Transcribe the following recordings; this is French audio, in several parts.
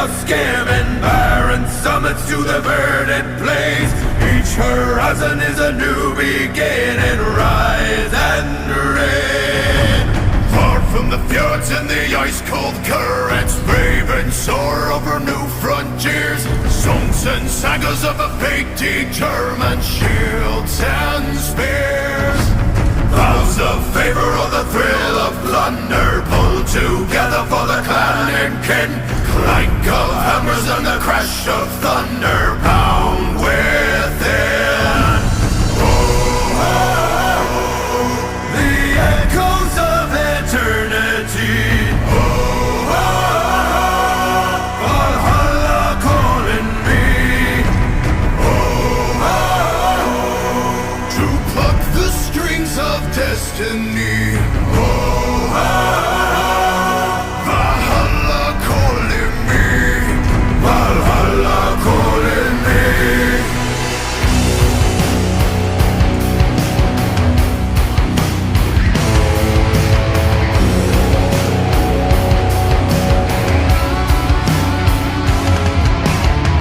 a skimming barren summits to the verdant plains. Each horizon is a new beginning. Rise and reign. Far from the fjords and the ice-cold currents, brave and soar over new frontiers. Songs and sagas of a fatey German, shields and spears. Vows of favor or the thrill of plunder, pulled together for the clan and kin. Clank of hammers and the crash of thunder, pound within. Oh, oh, oh, the echoes of eternity. Oh, oh, oh, Valhalla calling me. Oh, oh, oh, to pluck the strings of destiny. Oh, oh, oh, Valhalla calling me. Valhalla calling me.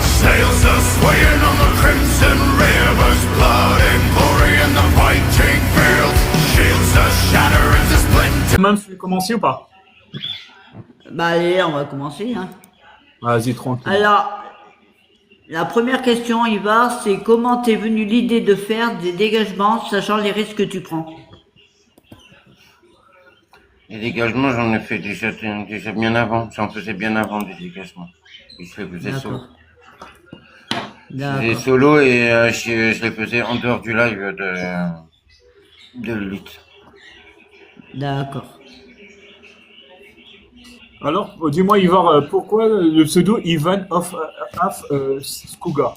Sails are swaying on the crimson rivers, blood and glory in the fighting fields. Shields are shattering to splinter. Même, tu veux commencer ou pas? Bah allez, on va commencer. Hein. Vas-y, tranquille. Alors, la première question, Ivar, c'est comment t'es venu l'idée de faire des dégagements, sachant les risques que tu prends? Les dégagements, j'en ai fait déjà bien avant. J'en faisais bien avant des dégagements. Et je les faisais solo. Je faisais solo et je les faisais en dehors du live de lutte. D'accord. Alors, dis-moi, Ivar, pourquoi le pseudo Ivan of Skouga?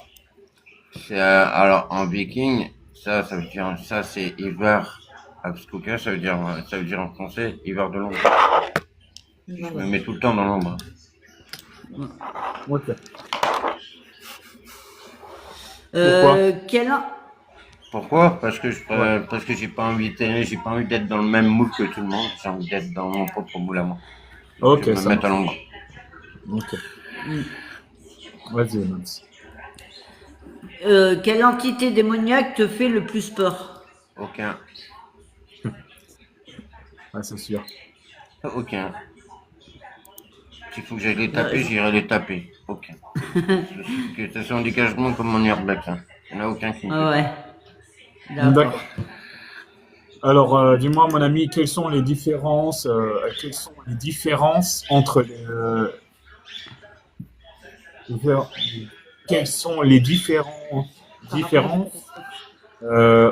Alors, en viking, ça veut dire, ça c'est Ivar Abskouka, ça veut dire en français, Ivar de l'ombre. Je me mets tout le temps dans l'ombre. Ok. Pourquoi? Parce que j'ai pas envie d'être dans le même moule que tout le monde. J'ai envie d'être dans mon propre moule à moi. Ok, je vais ça me mettre à marche. l'ombre. Ok. Vas-y, Mans. Quelle entité démoniaque te fait le plus peur? Aucun. Ouais, c'est sûr. Aucun. S'il faut que j'aille les taper, j'irai les taper. Aucun. Que ce soit en dégagement comme en airbag. Hein. Il n'y en a aucun qui me fait peur. Ouais. D'accord. Alors, dis-moi, mon ami, quelles sont les différences entre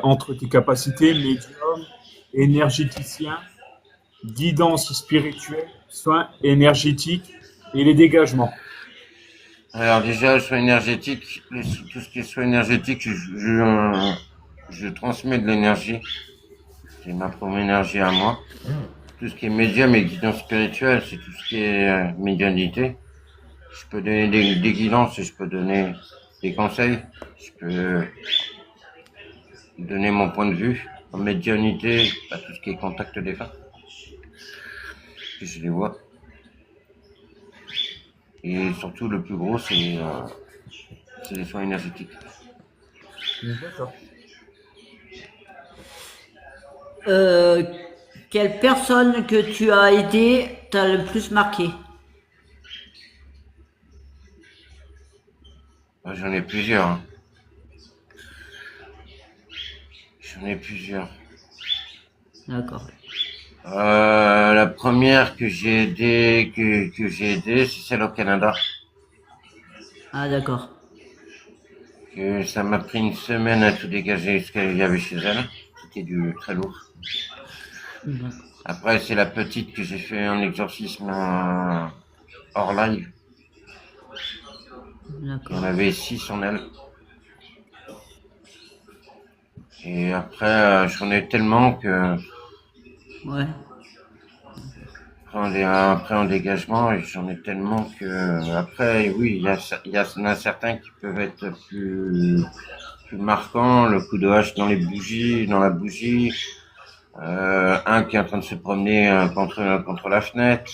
entre tes capacités médium, énergéticien, guidance spirituelle, soins énergétiques et les dégagements? Alors déjà, soins énergétiques, tout ce qui est soins énergétiques, je transmets de l'énergie. C'est ma propre énergie à moi. Tout ce qui est médium et guidance spirituelle, c'est tout ce qui est médiumnité. Je peux donner des guidances et je peux donner des conseils. Je peux donner mon point de vue. En médiumnité, à tout ce qui est contact des femmes. Puis je les vois. Et surtout, le plus gros, c'est les soins énergétiques. D'accord. Quelle personne que tu as aidé t'a le plus marqué? J'en ai plusieurs. Hein. J'en ai plusieurs. D'accord. La première que j'ai aidée, c'est celle au Canada. Ah d'accord. Que ça m'a pris une semaine à tout dégager ce qu'il y avait chez elle. C'était du très lourd. Après, c'est la petite que j'ai fait un exorcisme hors live. D'accord. On avait 6 en elle. Et après, j'en ai tellement que... Ouais. Après en dégagement, j'en ai tellement que... Après, oui, il y en a certains qui peuvent être plus marquants. Le coup de hache dans la bougie. Un qui est en train de se promener contre la fenêtre.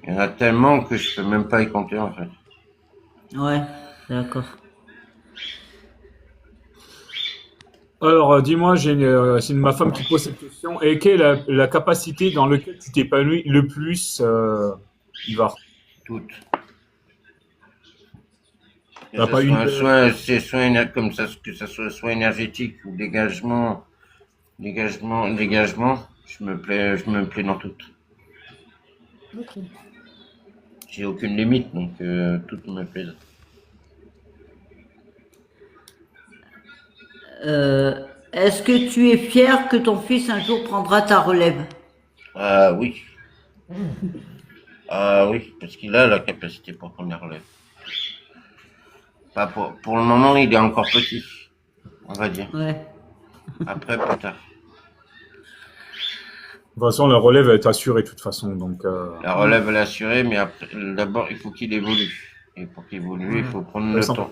Il y en a tellement que je peux même pas y compter en fait. Ouais, d'accord. Alors, dis-moi, c'est ma femme qui pose cette question. Et quelle est la capacité dans laquelle tu t'épanouis le plus, Ivar? Toutes. Que T'as ce pas une... soit, c'est comme ça, que ça soit énergétique ou dégagement, je me plais dans toutes. Ok. J'ai aucune limite, donc toutes me plaisent. Est-ce que tu es fier que ton fils un jour prendra ta relève? Ah oui, ah oui, parce qu'il a la capacité pour prendre la relève. Pas pour le moment, il est encore petit, on va dire. Ouais, Après, plus tard. De toute façon, la relève est assurée de toute façon. Donc, La relève est assurée, mais après, d'abord, il faut qu'il évolue. Et pour qu'il évolue, il faut prendre le temps.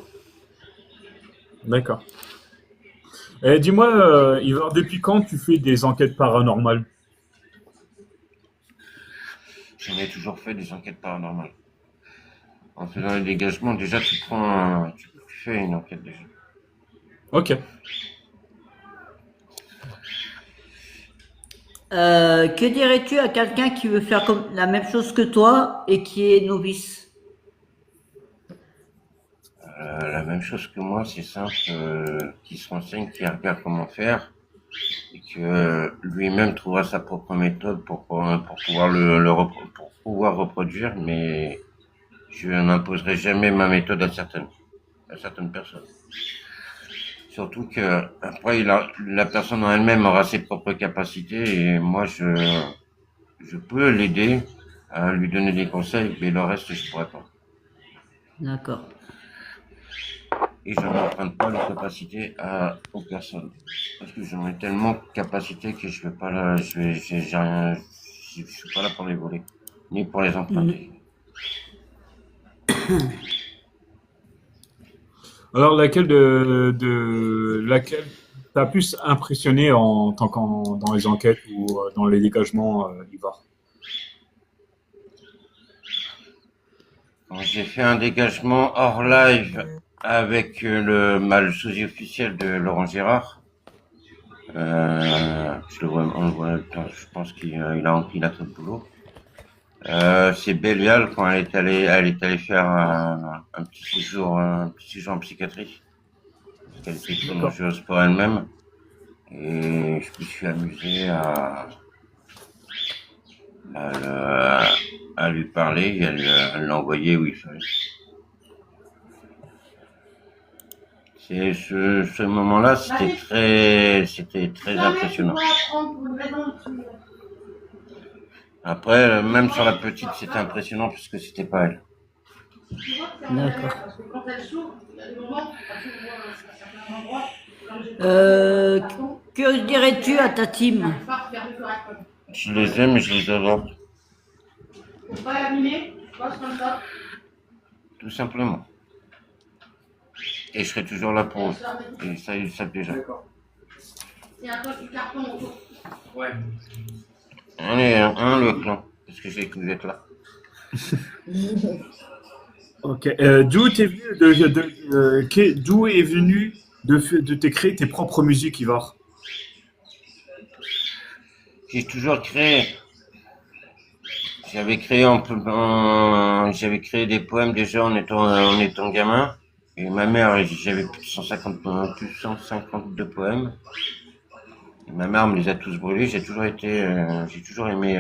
d'accord. Et dis-moi, Ivar, depuis quand tu fais des enquêtes paranormales? J'en ai toujours fait des enquêtes paranormales. En faisant les dégagements, déjà, tu fais une enquête déjà. Ok. Que dirais-tu à quelqu'un qui veut faire comme la même chose que toi et qui est novice? La même chose que moi, c'est simple, qu'il se renseigne, qu'il regarde comment faire, et que lui-même trouvera sa propre méthode pour pouvoir pour pouvoir reproduire, mais je n'imposerai jamais ma méthode à certaines personnes. Surtout que après, la personne en elle-même aura ses propres capacités, et moi, je peux l'aider à lui donner des conseils, mais le reste, je pourrais pas. D'accord. Et je n'emprunte pas les capacités aux personnes. Parce que j'en ai tellement de capacités que je vais pas là, j'ai rien, je suis pas là pour les voler, ni pour les emprunter. Alors, laquelle t'as plus impressionné en tant dans les enquêtes ou dans les dégagements, Ivar? Quand j'ai fait un dégagement hors live avec le sosie officiel de Laurent Gérard. On le voit, je pense qu'il a trop de boulot. C'est Bélial quand elle est allée faire un petit séjour en psychiatrie. Parce qu'elle était trop dangereuse pour elle-même. Et je me suis amusé à lui parler et à l'envoyer où il fallait. Ce moment-là, c'était très impressionnant. Après, même sur la petite, c'était impressionnant puisque c'était pas elle. D'accord. Que dirais-tu à ta team? Je les aime et je les adore. Tout simplement. Et je serai toujours là pour eux. Et ça, ils le savent déjà. Ouais. Allez, le clan. Parce que j'ai que vous êtes là. Ok. D'où est venu de te créer tes propres musiques, Ivar? J'ai toujours créé. J'avais créé des poèmes déjà en étant gamin. Et ma mère, j'avais plus de 152 poèmes. Et ma mère me les a tous brûlés. J'ai toujours aimé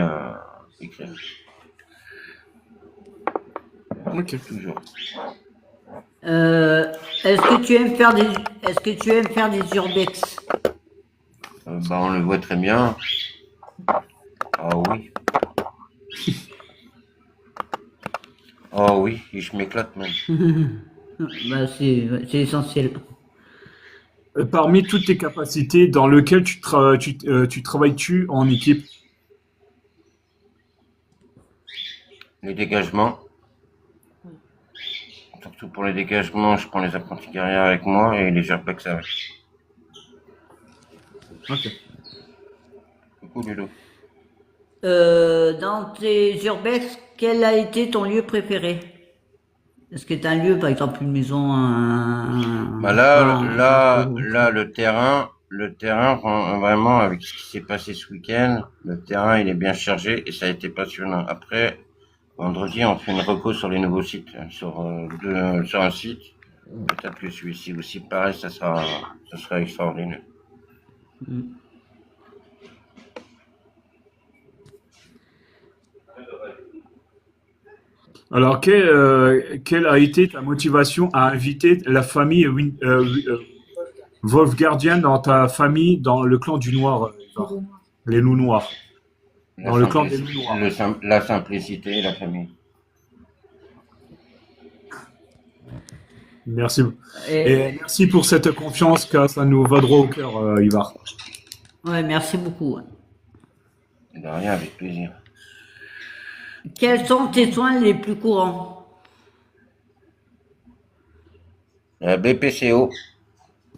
écrire. Ok. Toujours. Est-ce que tu aimes faire des urbex? On le voit très bien. Ah oui. Oh oui, et je m'éclate même. Bah, c'est essentiel. Parmi toutes tes capacités, dans lequel tu travailles-tu en équipe? Les dégagements. Surtout pour les dégagements, je prends les apprentis guerriers avec moi et les urbex avec. Ok. Coucou Ludo. Dans tes urbex, quel a été ton lieu préféré? Est-ce que tu as un lieu, par exemple une maison, Bah là, le terrain, vraiment, avec ce qui s'est passé ce week-end, le terrain, il est bien chargé et ça a été passionnant. Après, vendredi, on fait une reco sur les nouveaux sites, sur un site. Peut-être que celui-ci aussi, pareil, ça sera extraordinaire. Alors, quelle a été ta motivation à inviter la famille Wolfgardienne dans ta famille, dans le clan du Noir, Ivar? Les loups noirs. Dans le clan des loups noirs. La simplicité, la famille. Merci. Et, Et merci pour cette confiance, car ça nous va droit au cœur, Ivar. ouais, merci beaucoup. De rien, avec plaisir. Quels sont tes soins les plus courants? La BPCO,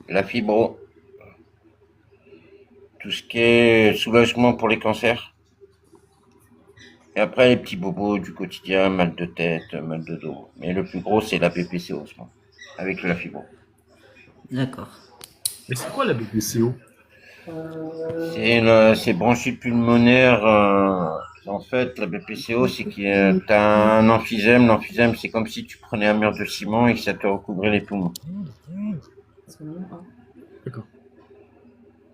la fibro, tout ce qui est soulagement pour les cancers. Et après, les petits bobos du quotidien, mal de tête, mal de dos. Mais le plus gros, c'est la BPCO, en ce moment, avec la fibro. D'accord. Mais c'est quoi la BPCO? C'est bronchite pulmonaire. En fait, la BPCO, c'est que tu as un emphysème. L'emphysème, c'est comme si tu prenais un mur de ciment et que ça te recouvrait les poumons. D'accord.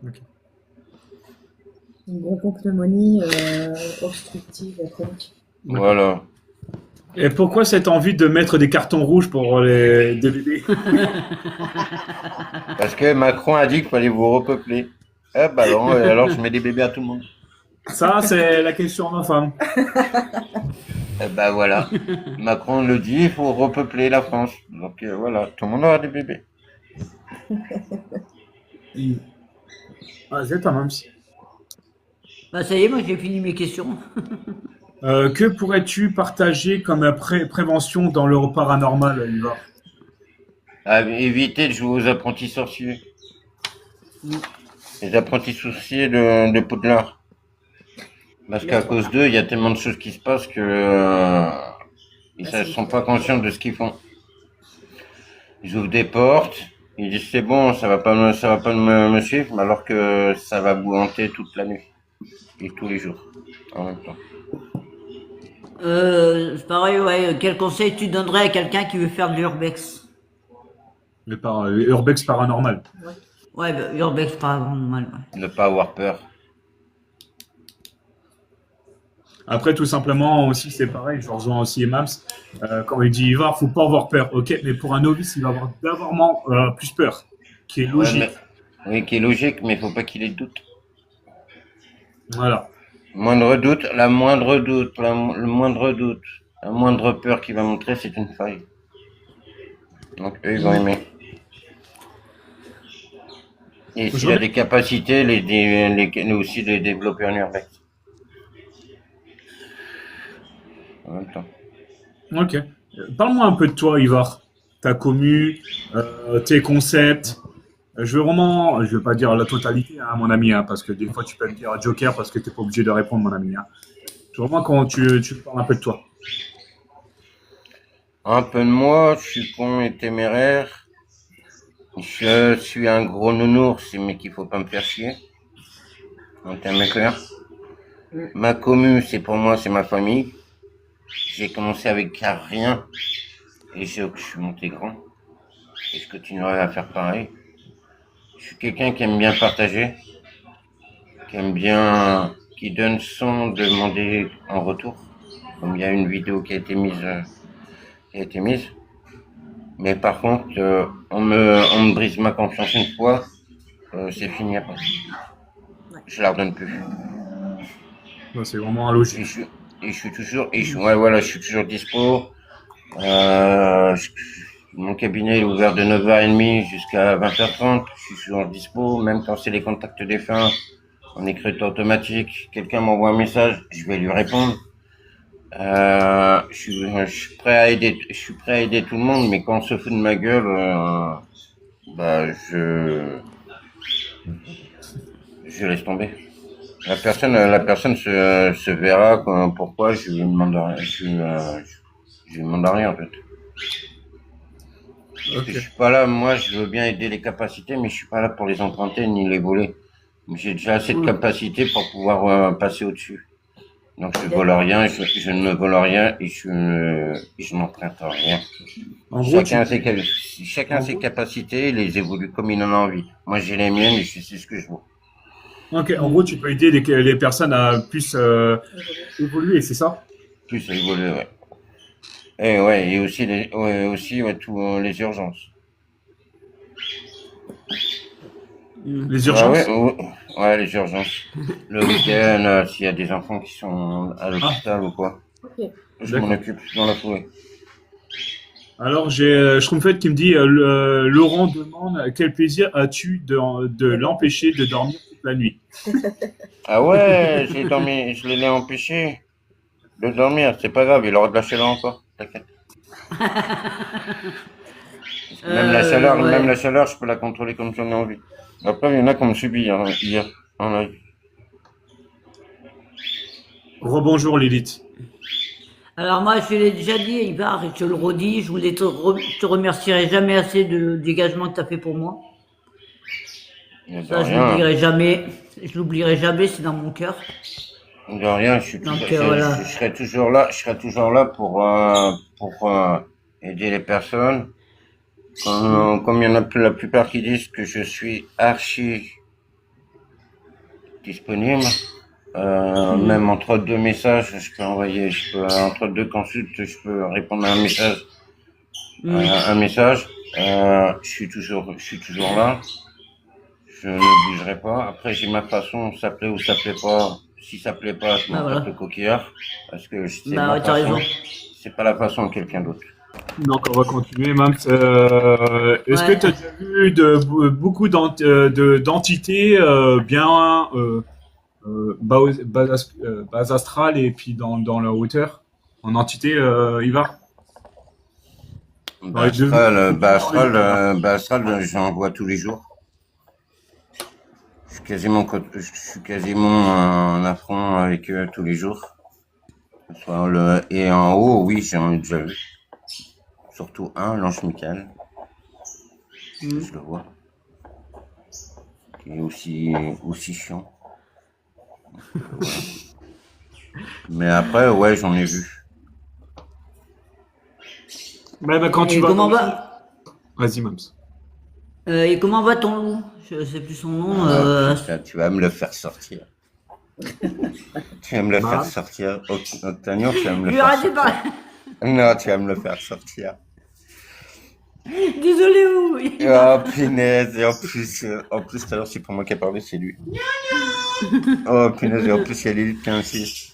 Ok. Une bronchopneumonie obstructive chronique. Voilà. Et pourquoi cette envie de mettre des cartons rouges pour des bébés? Parce que Macron a dit qu'il fallait vous repeupler. Eh ben non, et alors je mets des bébés à tout le monde. Ça, c'est la question de ma femme. Eh ben voilà. Macron le dit, il faut repeupler la France. Donc voilà, tout le monde aura des bébés. Ah, c'est pas même si. Bah, ça y est, moi j'ai fini mes questions. Que pourrais-tu partager comme prévention dans le paranormal, Ivar? Évitez de jouer aux apprentis sorciers. Les apprentis sorciers de Poudlard. Parce qu'à cause d'eux, il y a tellement de choses qui se passent que ils ne sont pas conscients de ce qu'ils font. Ils ouvrent des portes, ils disent c'est bon, ça va pas me suivre, alors que ça va vous hanter toute la nuit et tous les jours en même temps. C'est pareil, ouais. Quel conseil tu donnerais à quelqu'un qui veut faire de l'urbex? Urbex paranormal. Ouais, bah, urbex paranormal, ouais. Ne pas avoir peur. Après, tout simplement, aussi, c'est pareil, je rejoins aussi Mams. Quand il dit Ivar, faut pas avoir peur. Ok, mais pour un novice, il va avoir d'abord plus peur, qui est logique. Oui, qui est logique, mais il faut pas qu'il ait de doute. Voilà. Le moindre doute, la moindre peur qu'il va montrer, c'est une faille. Donc eux, ils vont aimer. Et s'il a des capacités, aussi les développer en urbex. En même temps. Ok. Parle-moi un peu de toi, Ivar. Ta commu, tes concepts. Je veux pas dire la totalité, hein, mon ami, hein, parce que des fois tu peux me dire Joker parce que t'es pas obligé de répondre, mon ami. Hein. Je veux vraiment quand tu me parles un peu de toi. Un peu de moi, je suis con et téméraire. Je suis un gros nounours, mais qu'il faut pas me faire chier. En termes clairs. Ma commu, c'est pour moi, c'est ma famille. J'ai commencé avec rien et je suis monté grand. Et je continuerai à faire pareil. Je suis quelqu'un qui aime bien partager, qui donne sans demander en retour. Comme il y a une vidéo qui a été mise. Mais par contre, on me brise ma confiance une fois, c'est fini après. Je la redonne plus. Ouais, c'est vraiment un logique. Je suis toujours dispo. Mon cabinet est ouvert de 9h30 jusqu'à 20h30. Je suis toujours dispo, même quand c'est les contacts défunts, en écriture automatique. Quelqu'un m'envoie un message, je vais lui répondre. Je suis prêt à aider tout le monde, mais quand on se fout de ma gueule, je laisse tomber. La personne se verra pourquoi je lui demande rien. Je lui demande rien en fait. Parce que je suis pas là, moi je veux bien aider les capacités, mais je suis pas là pour les emprunter ni les voler. J'ai déjà assez de capacités pour pouvoir passer au-dessus. Donc je vole rien, je ne me vole rien et je n'emprunte rien. En gros, Chacun a ses capacités, il les évolue comme il en a envie. Moi j'ai les miennes et je sais ce que je vaux. ok, en gros, tu peux aider les personnes à plus évoluer, c'est ça? Plus à évoluer, ouais. Et ouais, et aussi les urgences. Les Ah urgences? ouais, les urgences. Le week-end, s'il y a des enfants qui sont à l'hôpital ou quoi, Ok. je m'en occupe dans la foulée. Alors, j'ai Schtroumpfette qui me dit Laurent demande quel plaisir as-tu de l'empêcher de dormir toute la nuit? Ah ouais, je l'ai empêché de dormir, c'est pas grave, il aura de la chaleur encore, t'inquiète. Même Ouais. la chaleur, je peux la contrôler comme j'en ai envie. Après, il y en a qui m'ont subi hier, en live. Rebonjour Lilith. Alors moi, je te l'ai déjà dit, Ivar, et je te le redis, je te remercierai jamais assez de dégagement que tu as fait pour moi. Il y a de Ça, je rien, l'oublierai jamais. Je l'oublierai jamais, c'est dans mon cœur. de rien, Donc voilà. je serai toujours là pour aider les personnes. Comme il y en a la plupart qui disent que je suis archi disponible, même entre deux messages, entre deux consultes, je peux répondre à un message, je suis toujours là. Je ne bougerai pas. Après, j'ai ma façon, ça plaît ou ça plaît pas. Si ça plaît pas, je m'en Bah voilà. tape le coquillard. Parce que c'est Bah ma ouais, t'as façon. raison. C'est pas la façon de quelqu'un d'autre. Donc on va continuer, Mams. Est-ce que Ouais. tu as déjà vu beaucoup d'entités bien base astrale et puis dans la hauteur en entité, Ivar? Dans les deux- Astral, j'en vois tous les jours. Je suis quasiment en affront avec eux tous les jours. Et en haut, oui, j'en ai déjà vu. Surtout l'ange Michael. Je le vois. Qui est aussi chiant. Voilà. Mais après, ouais, j'en ai vu. Bah, quand tu Et vas comment dans- va Vas-y, Mams. et comment va ton loup? Je sais plus son nom. Putain, tu vas me le faire sortir. Tu vas me le faire sortir. Octanion, tu vas me le Lui faire arrêtez sortir. pas. Non, tu vas me le faire sortir. Désolé, oui. Oh, punaise. Et en plus, tout à l'heure, c'est pas moi qui ai parlé, c'est lui. Oh, punaise. Et en plus, il y a Lilith qui insiste.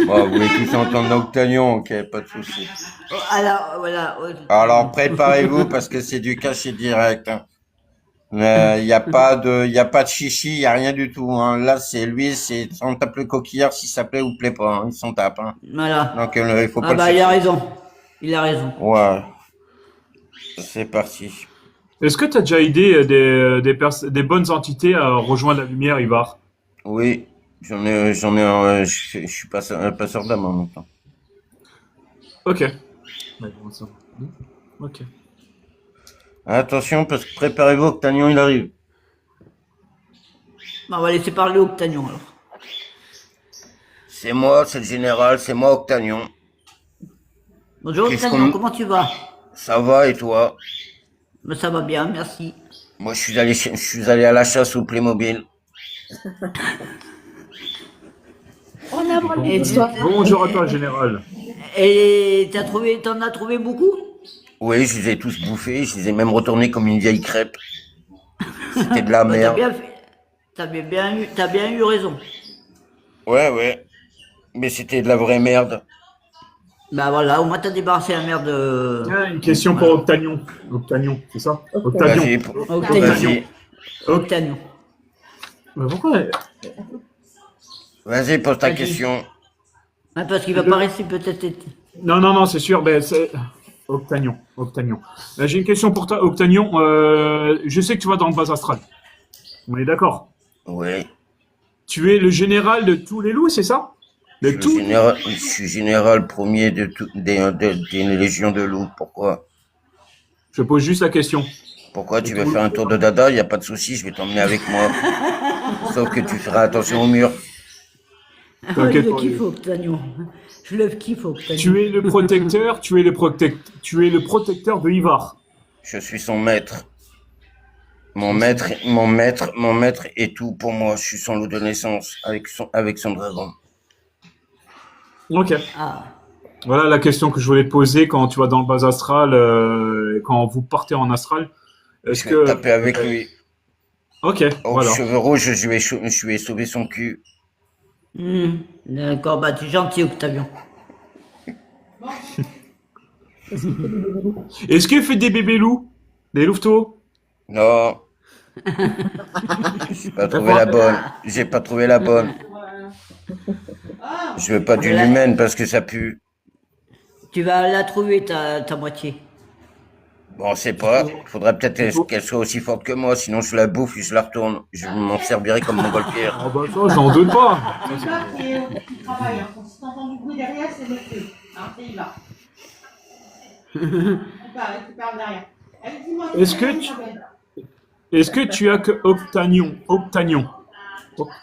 Bon, vous voulez tous entendre Octanion, ok, pas de souci. Alors, voilà. Alors, préparez-vous parce que c'est du cachet direct. Il n'y a pas de chichi, il n'y a rien du tout. Hein. Là, c'est lui, on tape le coquillard si ça plaît ou plaît pas. Hein. Il s'en tape. Hein. Voilà. Donc, il faut pas Ah le bah, il a chercher. raison. Il a raison. Ouais. C'est parti. Est-ce que tu as déjà aidé des bonnes entités à rejoindre la lumière, Ivar? Oui, je suis passeur d'âme en même temps. Ok. Ok. Attention, parce que préparez-vous, Octanion, il arrive. Bah, on va laisser parler Octanion alors. C'est moi, c'est le général, c'est moi, Octanion. Bonjour Qu'est-ce Octanion, qu'on- comment tu vas? Ça va et toi? Bah, ça va bien, merci. Moi, je suis allé à la chasse au Playmobil. On a Et, Bonjour à toi, général. et t'en as trouvé beaucoup? Oui, je les ai tous bouffés, je les ai même retournés comme une vieille crêpe. C'était de la Bah, t'as merde. bien fait. T'as bien eu raison. Ouais. Mais c'était de la vraie merde. Bah voilà, au moins t'as débarrassé la merde. Tiens, une question pour Octanion. Octanion, c'est ça? Octanion. Vas-y, Octanion. vas-y. Octanion. Mais pourquoi? Vas-y, pose ta Vas-y. question. Ouais, parce qu'il va pas rester peut-être. Non, c'est sûr. Ben, c'est Octanion. J'ai une question pour toi, Octanion. Je sais que tu vas dans le bas astral. On est d'accord? Oui. Tu es le général de tous les loups, c'est ça? De tous? Je suis général premier des légions de loups. Pourquoi? Je pose juste la question. Pourquoi De tu veux tous- faire un tour de dada? Il n'y a pas de souci, je vais t'emmener avec moi. Sauf que tu feras attention au mur. Ah, je T'inquiète le pas. kiffe, Octagnon. Je le kiffe, Octagnon. Tu es le protecteur, tu es le protecteur de Ivar. Je suis son maître. Mon Oui, maître, mon maître est tout pour moi. Je suis son loup de naissance avec son dragon. Ok. Ah, Voilà la question que je voulais te poser quand tu vas dans le bas astral, quand vous partez en astral. Est-ce Je vais que... taper avec lui. Ok, Aux voilà. cheveux rouges, je lui ai sauvé son cul. d'accord, bah tu es gentil, Octagnon. Est-ce qu'il fait des bébés loups? Des louveteaux? Non. J'ai pas trouvé la bonne. J'ai pas trouvé la bonne. Je veux pas d'une humaine parce que ça pue. Tu vas la trouver, ta moitié. Bon, on sait pas. Faudrait peut-être qu'elle soit aussi forte que moi, sinon je la bouffe et je la retourne. Je m'en servirai comme mon golpière. Ah bah ça, j'en doute pas. C'est ça qui travaille. Si t'entends du bruit derrière, c'est monsieur. C'est Ivar. Tu parles derrière. Allez, dis-moi, Est-ce que tu as que Octagnon?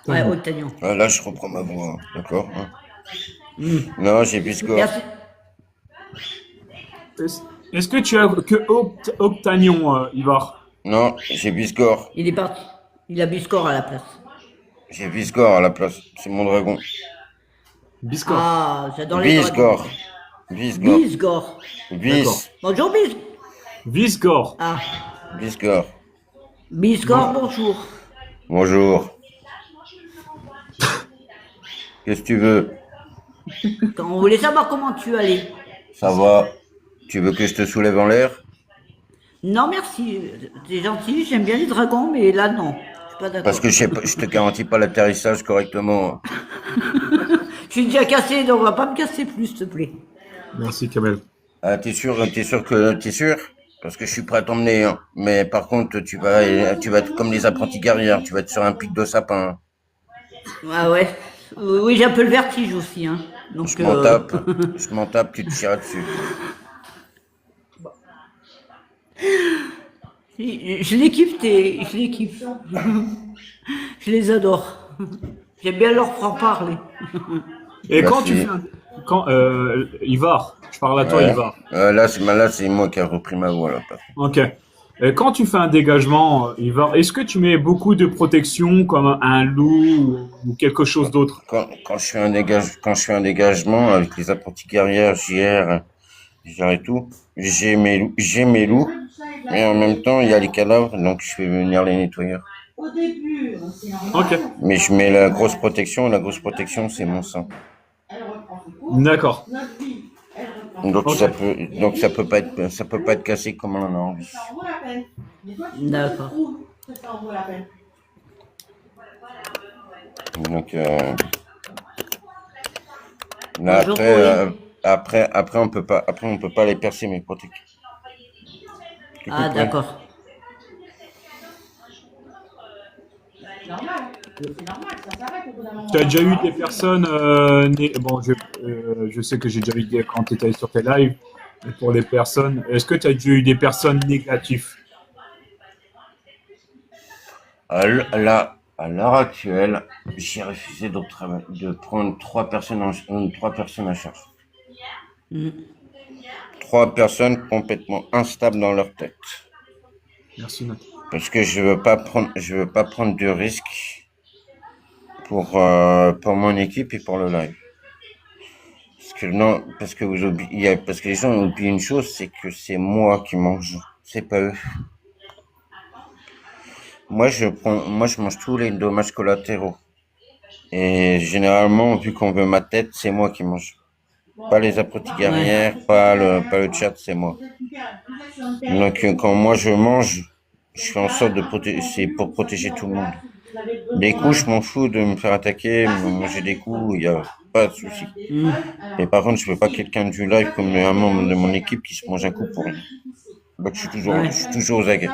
Ouais, Octagnon. Ah, là, je reprends ma voix. D'accord. Non, j'ai Biscore. Merci. Est-ce que tu as que Octagnon, Ivar? Non, j'ai Biscore. Il est parti. Il a Biscore à la place. J'ai Biscore à la place. C'est mon dragon. Biscore. Ah, j'adore les Biscore. Biscore. Biscore. Bis. Bonjour, Bis. Visgor. Ah, Biscore. Biscore, bonjour. Bonjour. Qu'est-ce que tu veux? Quand on voulait savoir comment tu allais. Ça va? Tu veux que je te soulève en l'air? Non, merci. C'est gentil, j'aime bien les dragons, mais là, non. Je suis pas d'accord. Parce que je te garantis pas l'atterrissage correctement. Je suis déjà cassé, donc on va pas me casser plus, s'il te plaît. Merci, Kamel. Ah, t'es sûr? Parce que je suis prêt à t'emmener, hein. Mais par contre, tu vas être comme les apprentis guerrières. Tu vas être sur un pic de sapin. Ah ouais. Oui, j'ai un peu le vertige aussi, hein. Donc, Je m'en tape. Je m'en tape, tu te tireras dessus. Je les kiffe, je les kiffe. Je les adore. J'aime bien leur franc-parler. Et quand Merci. tu fais Ivar, je parle à toi, Ouais. Ivar. Là, c'est moi qui ai repris ma voix, là. Ok. Et quand tu fais un dégagement, Ivar, est-ce que tu mets beaucoup de protection comme un loup ou quelque chose d'autre? Quand je fais un dégagement avec les apprentis guerrières, JR et tout, j'ai mes loups, et en même temps, il y a les cadavres, donc je fais venir les nettoyeurs. Au début, c'est normal. Ok. Mais je mets la grosse protection, c'est mon sang. Elle reprend son cours. D'accord. Notre vie, elle reprend. Donc Ok. ça peut pas être cassé comme on en a envie. Ça en vaut la peine. Mais toi, D'accord. tu trouves que ça en vaut la peine. Donc là, Bonjour, après on peut pas les percer mes protections. Tu Ah, comprends? d'accord. C'est normal. C'est normal, ça s'arrête au bout d'un moment. Tu as déjà eu des personnes. Bon, je sais que j'ai déjà eu quand tu étais sur tes lives. Mais pour les personnes, est-ce que tu as déjà eu des personnes négatives? À l'heure actuelle, j'ai refusé de prendre 3 personnes à charge. Mm. 3 personnes complètement instables dans leur tête. Merci, Nat. Parce que je veux pas prendre de risques pour mon équipe et pour le live. Parce que les gens ont oublié une chose, c'est que c'est moi qui mange, c'est pas eux. Moi, je mange tous les dommages collatéraux. Et généralement, vu qu'on veut ma tête, c'est moi qui mange. Pas les apprentis guerrières, pas le chat, c'est moi. Donc, quand moi je mange, je fais en sorte de protéger, c'est pour protéger tout le monde. Les coups, je m'en fous de me faire attaquer, me manger des coups, il n'y a pas de souci. Mais par contre, je veux pas quelqu'un du live comme un membre de mon équipe qui se mange un coup pour rien. Donc, je suis toujours aux aguets.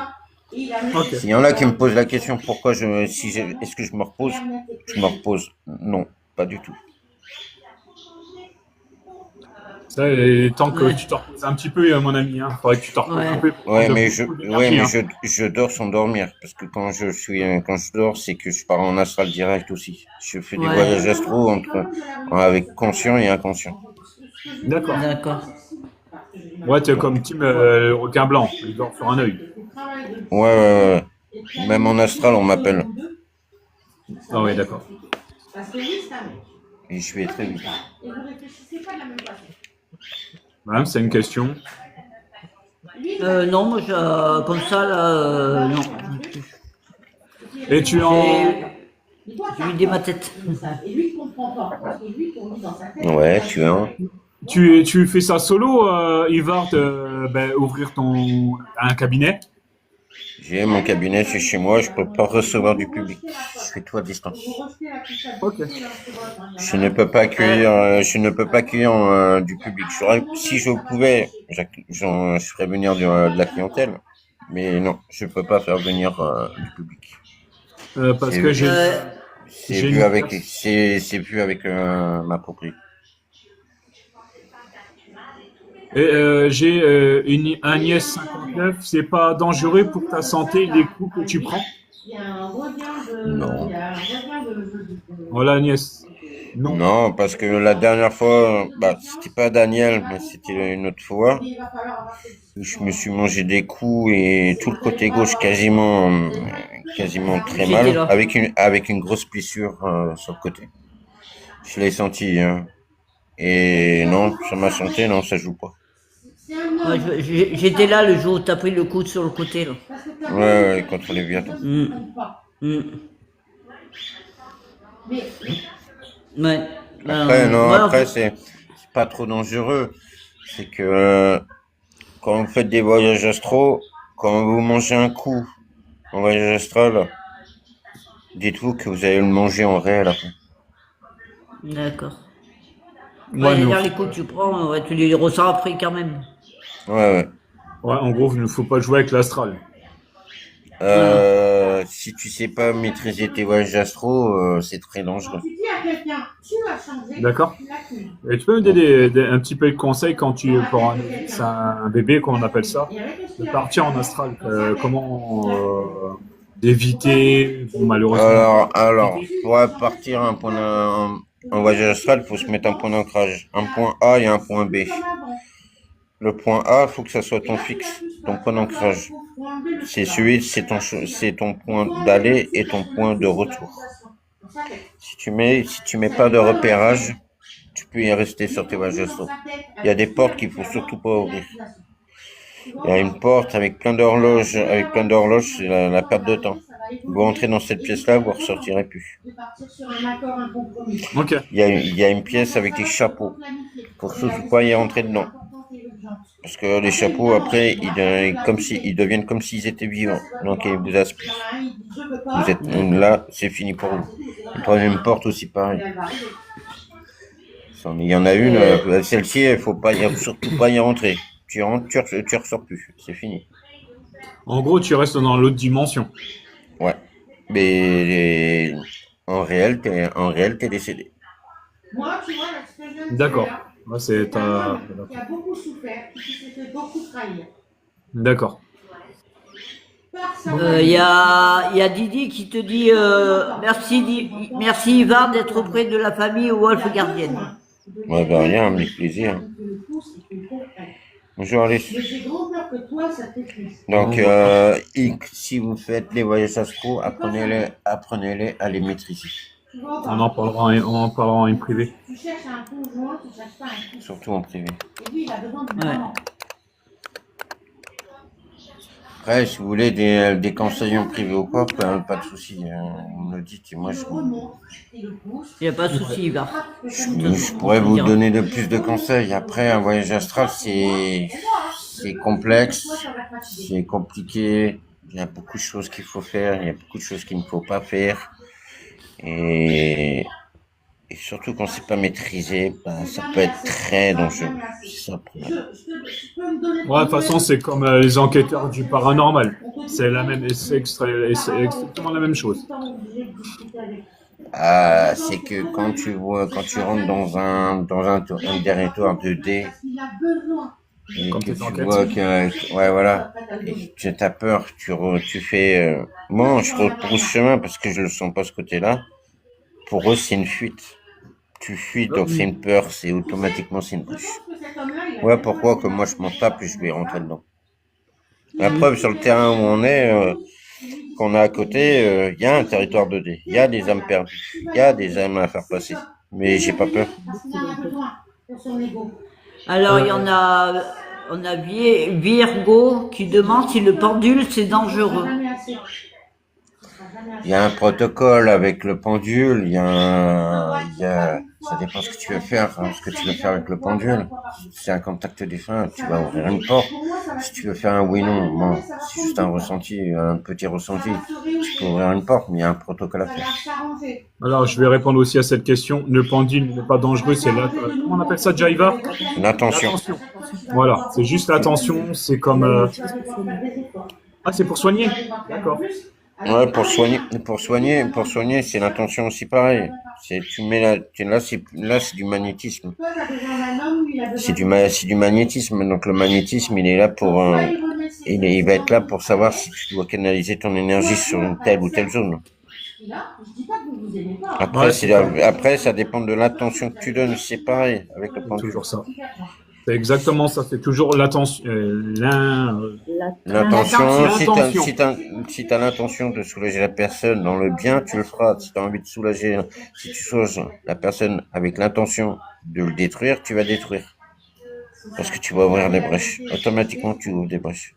Ok. S'il y en a qui me posent la question pourquoi est-ce que je me repose, je me repose. Non, pas du tout. Ça, et tant que Ouais. tu te reposes un petit peu, mon ami, hein. Faudrait que tu te reposes Ouais. un peu pour Ouais, prendre mais beaucoup d'énergie, hein. je dors sans dormir parce que quand je dors, c'est que je pars en astral direct aussi. Je fais des Ouais. voyages astro avec conscient et inconscient. D'accord. D'accord. Ouais, t'es comme Tim, le requin blanc. Il dort sur un œil. Ouais. Même en astral, on m'appelle Ah ouais, d'accord. et je vais très vite. Et vous réfléchissez pas de la même façon. Madame, c'est une question. Non, moi, comme ça, là, non. Et tu en... J'ai vidé ma tête. Et lui, il comprend pas. Parce que lui, pour lui, dans sa tête. Ouais, tu vois. Tu fais ça solo, Ivar, ouvrir un cabinet? J'ai mon cabinet, c'est chez moi, je peux pas recevoir du public. Je fais tout à distance. Ok. Je ne peux pas accueillir du public. Si je pouvais, je ferais venir de la clientèle, mais non, je peux pas faire venir du public. Parce C'est- que j'ai... C'est J'ai vu une avec, place. c'est vu avec ma propriété. J'ai un nièce 59, c'est pas dangereux pour ta santé les coups que tu prends? Il y a un regain de. Non. Il y a un regain de. Voilà, Agnès. Non. Non, parce que la dernière fois, c'était pas Daniel, mais c'était une autre fois. Il va falloir avoir cette Je me suis mangé des coups et tout le côté gauche quasiment très J'étais mal, là. avec une grosse blessure sur le côté. Je l'ai senti, hein. Et non, sur ma santé, non, ça joue pas. C'est un Ouais, homme. j'étais là le jour où t'as pris le coup sur le côté, là. Parce que t'as Ouais, contre les viatons. Mm. Mais Ouais. Après, non, voilà. après, c'est pas trop dangereux. C'est que quand vous faites des voyages astro, quand vous mangez un coup en voyage astral, dites-vous que vous allez le manger en réel après. D'accord. Moi, Ouais, non. les coups que tu prends, ouais, tu les ressens après quand même. Ouais. Ouais, en gros, il ne faut pas jouer avec l'astral. Si tu sais pas maîtriser tes voyages astro, c'est très quand dangereux. tu dis à quelqu'un, tu vas changer, D'accord. tu l'accuses. Et tu peux me donner un petit peu de conseils quand pour un bébé, comme on appelle ça, Et réfléchis de à partir en quelqu'un, astral, dans sa tête. comment d'éviter, bon, malheureusement. Alors, pour partir en voyage astral, il faut se mettre un point d'ancrage. Un point A et un point B. Le point A, il faut que ça soit ton fixe, ton point d'ancrage. C'est ton point d'aller et ton point de retour. Si tu mets pas de repérage, tu peux y rester sur tes voyages astro. Il y a des portes qu'il faut surtout pas ouvrir. Il y a une porte avec plein d'horloges, c'est la perte de temps. Vous entrez dans cette pièce-là, vous ne ressortirez plus. Ok. Il y a une pièce avec des chapeaux. Pour surtout pas y rentrer dedans. Parce que les chapeaux, après, ils deviennent comme s'ils étaient vivants. Donc, ils vous aspirent. Vous êtes là, c'est fini pour vous. La troisième porte aussi, pareil. Il y en a une, celle-ci, il faut surtout pas y rentrer. Tu rentres, tu ressors plus. C'est fini. En gros, tu restes dans l'autre dimension. Ouais. Mais en réel, t'es décédé. Moi, tu vois, là, ce que je viens de dire, D'accord. là, Moi, c'est c'est un homme ta... qui a beaucoup souffert, qui s'est fait beaucoup trahir. D'accord. Par sa Il y a Didi qui te dit merci Ivar d'être auprès de la famille Wolf Gardienne. Ouais, rien, avec plaisir. Bonjour Alice. Mais j'ai grand peur que toi, ça t'épuise. Donc, si vous faites les voyages astro, apprenez-les à les maîtriser. Tu vois, On en parlera en privé. tu cherches un conjoint, tu cherches pas un fils. Surtout en privé. Et lui, il a besoin de Ouais. maman. Après, si vous voulez des conseils en privé ou quoi, pas de souci. Vous me le dites et moi, Tu remontes et le pousse. Il n'y a pas de souci Ivar. je pourrais vous donner de plus de conseils. Après, un voyage astral, c'est complexe, c'est compliqué. Il y a beaucoup de choses qu'il faut faire, il y a beaucoup de choses qu'il ne faut pas faire. Et surtout quand c'est pas maîtrisé, ça peut être très dangereux. C'est ça le problème. Ouais, de toute façon, c'est comme les enquêteurs du paranormal. C'est la même, et c'est exactement la même chose. C'est que quand tu rentres un territoire 2D, et Quand que t'es tu en quête. vois que, ouais, voilà, et que tu as peur, tu fais, bon, je rebrousse chemin parce que je le sens pas ce côté-là. Pour eux, c'est une fuite. Tu fuis, donc c'est une peur, c'est automatiquement, c'est une couche. Ouais, pourquoi que moi je m'en tape et je vais rentrer dedans. La preuve, sur le terrain où on est, qu'on a à côté, il y a un territoire 2D, il y a des âmes perdues, il y a des âmes à faire passer. Mais j'ai pas peur. Alors, il y en a, on a Virgo qui demande si le pendule c'est dangereux. Il y a un protocole avec le pendule, ça dépend ce que tu veux faire, hein, ce que tu veux faire avec le pendule. Si c'est un contact défunt, tu vas ouvrir une porte. Si tu veux faire un oui-non, bon, c'est juste un petit ressenti, tu peux ouvrir une porte, mais il y a un protocole à faire. Alors, je vais répondre aussi à cette question. Le pendule n'est pas dangereux, c'est là. Comment on appelle ça, Jaiva? L'attention. Voilà, c'est juste l'attention, c'est comme. Ah, c'est pour soigner? D'accord. Ouais, pour soigner, c'est l'intention aussi pareil. Là, c'est du magnétisme. C'est du magnétisme. Donc le magnétisme, il est là il va être là pour savoir si tu dois canaliser ton énergie sur une telle ou telle zone. Après, ça dépend de l'intention que tu donnes. C'est pareil avec le C'est pendule. toujours ça. C'est exactement ça. C'est toujours l'attention. L'intention, L'intention. si t'as l'intention de soulager la personne dans le bien, tu le feras. Si t'as envie de si tu soulages la personne avec l'intention de le détruire, tu vas détruire. Parce que tu vas ouvrir des brèches. Automatiquement, tu ouvres des brèches.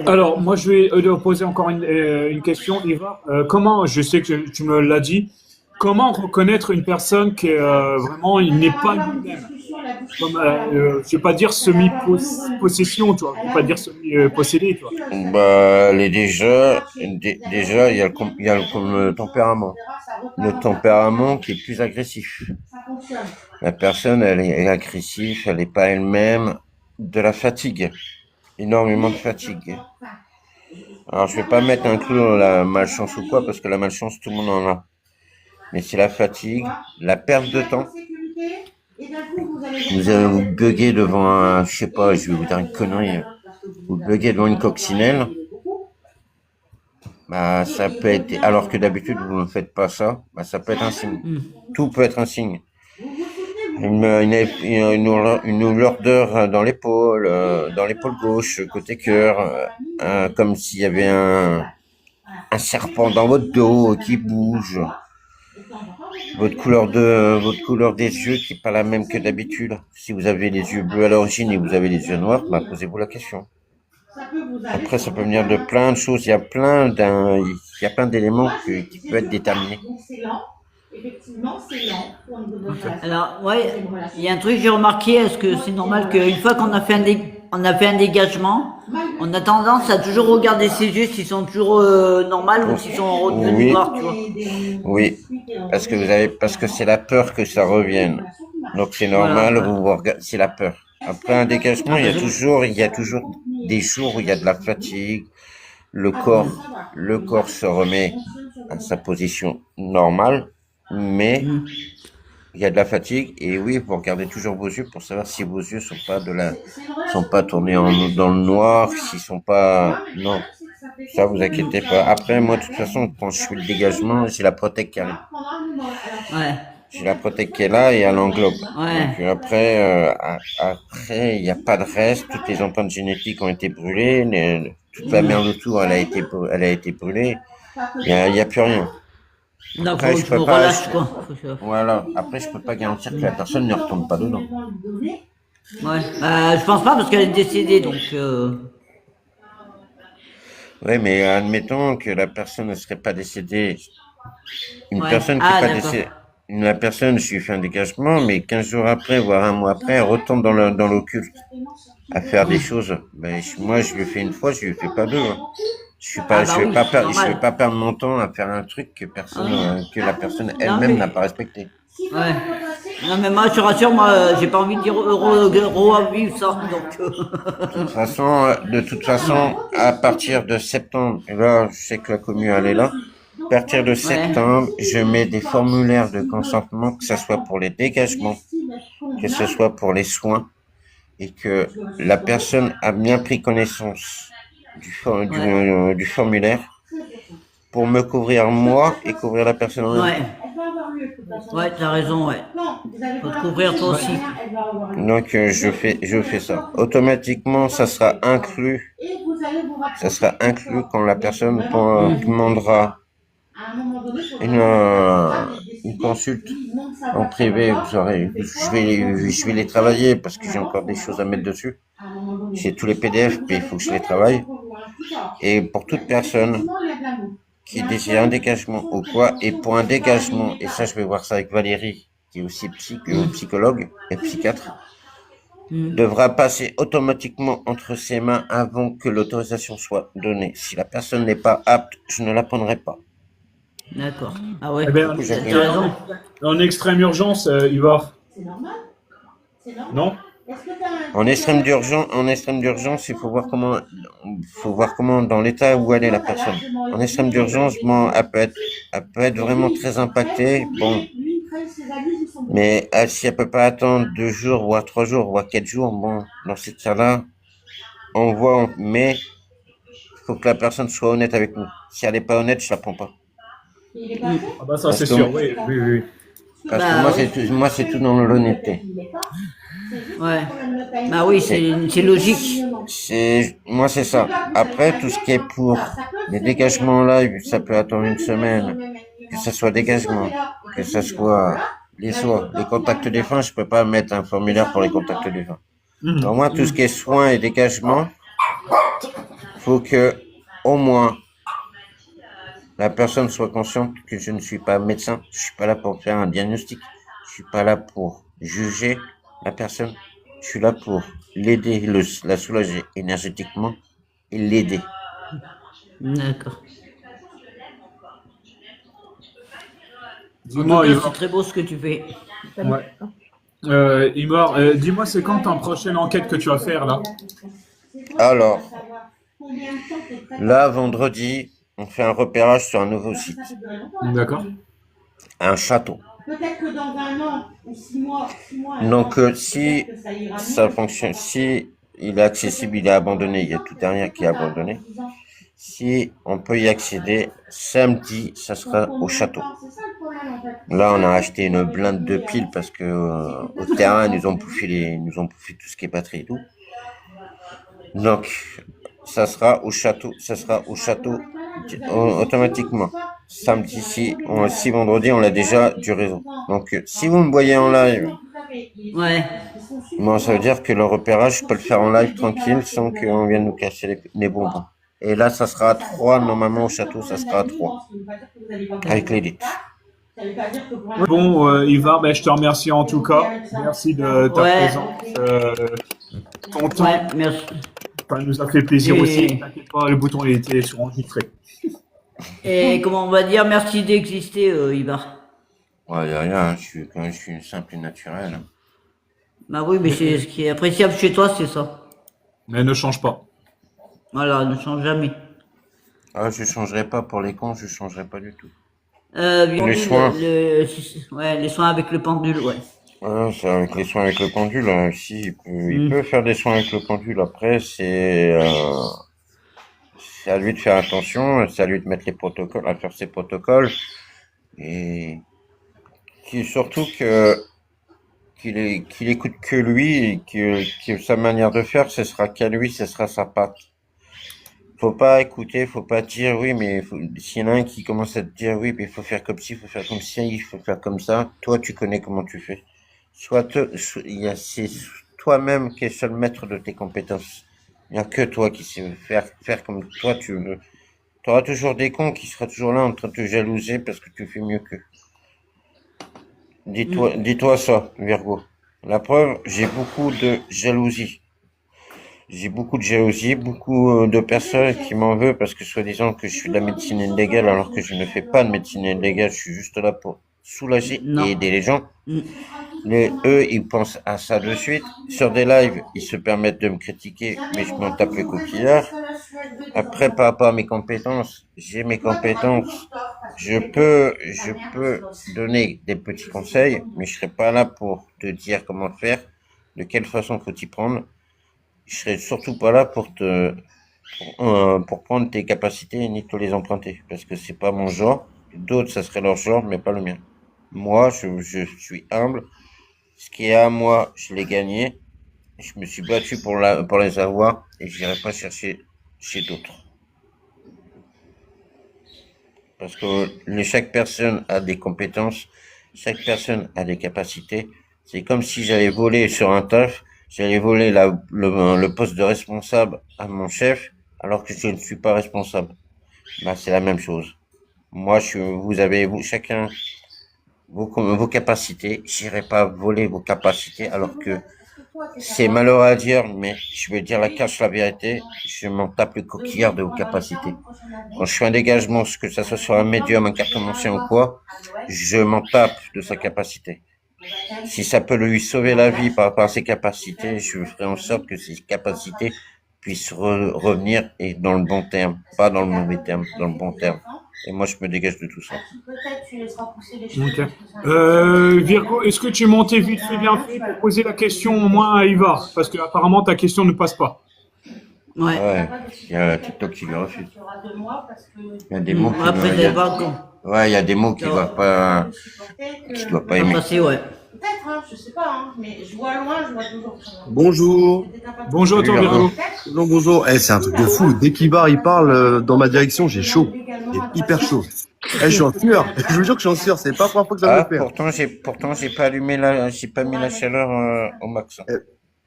Alors, moi, je vais poser encore une question, Eva. Comment, je sais que tu me l'as dit, comment reconnaître une personne qui est vraiment, il n'est pas lui-même? Comme, je vais pas dire semi-possession, tu vois. Je vais pas dire semi-possédé, tu vois. Bah, déjà, il y a le tempérament. Le tempérament qui est plus agressif. La personne, elle est agressive, elle n'est pas elle-même. De la fatigue. Énormément de fatigue. Alors, je vais pas mettre un clou dans la malchance ou quoi, parce que la malchance, tout le monde en a. Mais c'est la fatigue, la perte de temps. Vous allez vous bugger devant je sais pas, je vais vous dire une connerie. Vous buguez devant une coccinelle. Bah, ça peut être, alors que d'habitude vous ne faites pas ça, bah, ça peut être un signe. Tout peut être un signe. Une lourdeur dans l'épaule gauche, côté cœur, comme s'il y avait un serpent dans votre dos qui bouge. Votre couleur des yeux qui n'est pas la même que d'habitude. Si vous avez les yeux bleus à l'origine et vous avez les yeux noirs, bah, posez-vous la question. Après, ça peut venir de plein de choses. Il y a plein d'éléments qui peuvent être déterminés. Alors, ouais, il y a un truc que j'ai remarqué, est-ce que c'est normal qu'une fois qu'on a fait un dégagement, on a tendance à toujours regarder ses yeux s'ils sont toujours normaux ou s'ils sont redevenus noirs, tu vois. Oui, parce que c'est la peur que ça revienne. Donc c'est normal, Voilà. c'est la peur. Après un dégagement, il y a toujours des jours où il y a de la fatigue. Le corps se remet à sa position normale, mais il y a de la fatigue. Et oui, vous regardez toujours vos yeux pour savoir si vos yeux sont pas tournés dans le noir, s'ils sont pas, non. Ça, vous inquiétez pas. Après, moi, de toute façon, quand je fais le dégagement, j'ai la protèque qui arrive. Ouais. J'ai la protèque qui est là et elle englobe. Ouais. Donc après, il n'y a pas de reste. Toutes les empreintes génétiques ont été brûlées. Toute la merde autour, elle a été brûlée. Il y a plus rien. Donc, Après, faut je que je peux me pas. relâche, quoi. Voilà. Après, je peux pas garantir que la personne ne retourne pas dedans. Ouais. Je pense pas parce qu'elle est décédée, donc. Oui, mais admettons que la personne ne serait pas décédée. Une Ouais. personne qui n'est pas D'accord. décédée. La personne, je lui fais un dégagement, mais 15 jours après, voire un mois après, elle retourne dans l'occulte à faire des choses. Ben, moi, je le fais une fois, je le fais pas deux. Hein. Je vais pas perdre mon temps à faire un truc que la personne elle-même n'a pas respecté. Ouais. Non, mais moi, je te rassure, moi, j'ai pas envie de dire vivre ça, donc. De toute façon, à partir de septembre, et là, je sais que la commune, elle est là. À partir de septembre, je mets des formulaires de consentement, que ce soit pour les dégagements, que ce soit pour les soins, et que la personne a bien pris connaissance du formulaire pour me couvrir moi et couvrir la personne en même Ouais. temps. Ouais, t'as raison, ouais. Faut te couvrir toi aussi. Donc je fais ça. Automatiquement, ça sera inclus quand la personne demandera une consulte en privé. Je vais les travailler parce que j'ai encore des choses à mettre dessus. J'ai tous les PDF, mais il faut que je les travaille. Et pour toute personne qui désire un dégagement ou quoi, et pour un dégagement, et ça je vais voir ça avec Valérie, qui est aussi psychologue et psychiatre, devra passer automatiquement entre ses mains avant que l'autorisation soit donnée. Si la personne n'est pas apte, je ne la prendrai pas. D'accord. Ah ouais. Eh ben, Du coup, T'as raison. en extrême urgence, Ivar. Non? En extrême d'urgence, il faut voir comment dans l'état où elle est la personne. En extrême d'urgence, bon, elle peut être vraiment très impactée, bon. Mais si elle peut pas attendre 2 jours, voire 3 jours, voire 4 jours, bon, dans ces cas-là, mais il faut que la personne soit honnête avec nous. Si elle n'est pas honnête, je la prends pas. Ah bah ça, Parce c'est que- sûr, oui, oui, oui. Parce Bah, que moi, c'est tout dans l'honnêteté. Ouais. Bah oui, c'est logique. Moi, c'est ça. Après, tout ce qui est pour les dégagements en live, ça peut attendre une semaine. Que ce soit dégagement, que ce soit les soins, les contacts des fins, je peux pas mettre un formulaire pour les contacts des fins. Pour moi, tout ce qui est soins et dégagement, faut que, au moins, la personne soit consciente que je ne suis pas médecin, je suis pas là pour faire un diagnostic, je suis pas là pour juger la personne, je suis là pour l'aider, la soulager énergétiquement et l'aider. D'accord. Dis-moi, C'est Ivar. très beau ce que tu fais. Ouais. Ivar, dis-moi, c'est quand ta prochaine enquête que tu vas faire, là? Alors, là, vendredi, on fait un repérage sur un nouveau site, D'accord. un château. Peut-être que dans 1 an ou 6 mois, Donc, si ça fonctionne, si il est accessible, il est abandonné, il y a tout derrière qui est abandonné. Si on peut y accéder, samedi, ça sera au château. Là, on a acheté une blinde de piles parce que au terrain, ils nous ont bouffé tout ce qui est batterie et tout. Donc, ça sera au château automatiquement. Samedi, si vendredi, on a déjà du réseau. Donc, si vous me voyez en live, Ouais. bon, ça veut dire que le repérage, je peux le faire en live tranquille sans qu'on vienne nous casser les bonbons. Et là, ça sera à 3, normalement au château, ça sera à 3. Avec l'élite. Bon, Ivar, ben, je te remercie en tout cas. Merci de ta Ouais. présence. Ton temps, Ouais, merci. ça nous a fait plaisir Et- aussi. T'inquiète pas, le bouton il était sur enregistré. Et comment on va dire, merci d'exister, Ivar. Ouais, y a rien, je suis simple et naturel. Bah oui, mais c'est ce qui est appréciable chez toi, c'est ça. Mais ne change pas. Voilà, ne change jamais. Ah, je changerai pas pour les cons, je changerai pas du tout. Les soins. Ouais, les soins avec le pendule, ouais. Ouais, c'est avec les soins avec le pendule, si, il peut faire des soins avec le pendule. Après, c'est à lui de faire attention, c'est à lui de mettre les protocoles, à faire ses protocoles. Et surtout qu'il écoute que lui et que sa manière de faire, ce sera qu'à lui, ce sera sa patte. Faut pas écouter, faut pas dire oui, mais s'il y en a un qui commence à te dire oui, mais il faut faire comme ci, il faut faire comme ci, il faut faire comme ça, toi tu connais comment tu fais. C'est toi-même qui es seul maître de tes compétences. Il n'y a que toi qui sais faire comme toi tu veux. Tu auras toujours des cons qui seront toujours là en train de te jalouser parce que tu fais mieux qu'eux. Dis-toi ça, Virgo. La preuve, j'ai beaucoup de jalousie. J'ai beaucoup de jalousie, beaucoup de personnes qui m'en veulent parce que soi-disant que je fais de la médecine illégale alors que je ne fais pas de médecine illégale, je suis juste là pour soulager Non. et aider les gens. Mm. Eux, ils pensent à ça de suite. Sur des lives, ils se permettent de me critiquer, mais je m'en tape le coquillard. Après, par rapport à mes compétences, j'ai mes compétences. Je peux donner des petits conseils, mais je serai pas là pour te dire comment faire, de quelle façon faut t'y prendre. Je serai surtout pas là pour prendre tes capacités ni te les emprunter, parce que c'est pas mon genre. D'autres, ça serait leur genre, mais pas le mien. Moi, je suis humble. Ce qui est à moi, je l'ai gagné. Je me suis battu pour les avoir et je n'irai pas chercher chez d'autres. Parce que chaque personne a des compétences, chaque personne a des capacités. C'est comme si j'allais voler sur un taf, j'allais voler le poste de responsable à mon chef, alors que je ne suis pas responsable. Bah, c'est la même chose. Moi, vous avez, chacun, vos capacités. J'irai pas voler vos capacités, alors que c'est malheureux à dire, mais je veux dire la vérité, je m'en tape le coquillard de vos capacités. Quand je fais un dégagement, que ça soit sur un médium, un cartomancien ou quoi, je m'en tape de sa capacité. Si ça peut lui sauver la vie par rapport à ses capacités, je ferai en sorte que ses capacités puissent revenir et dans le bon terme, pas dans le mauvais terme, dans le bon terme. Et moi, je me dégage de tout ça. Ok. Virgo, est-ce que tu es monté vite fait bien fait pour poser la question au moins à Ivar? Parce que apparemment ta question ne passe pas. Ouais. Ouais, il y a TikTok qui le refuse. Il y a des mots qui Après, il y c'est a- pas con. Ouais, il y a des mots qu'il doit pas Pas aimer. passer, ouais. Peut-être, hein, je sais pas, hein, mais je vois loin, je vois toujours. Bonjour. Bonjour à toi, Virgo. Bonjour, bonjour. Eh, c'est un truc de fou. Dès qu'Ibar il parle dans ma direction, j'ai chaud. J'ai hyper chaud. Eh, je suis en sueur. Je vous jure que je suis en sueur. C'est pas la première fois que ça me Ah, le fait. pourtant, j'ai pas mis la chaleur au max.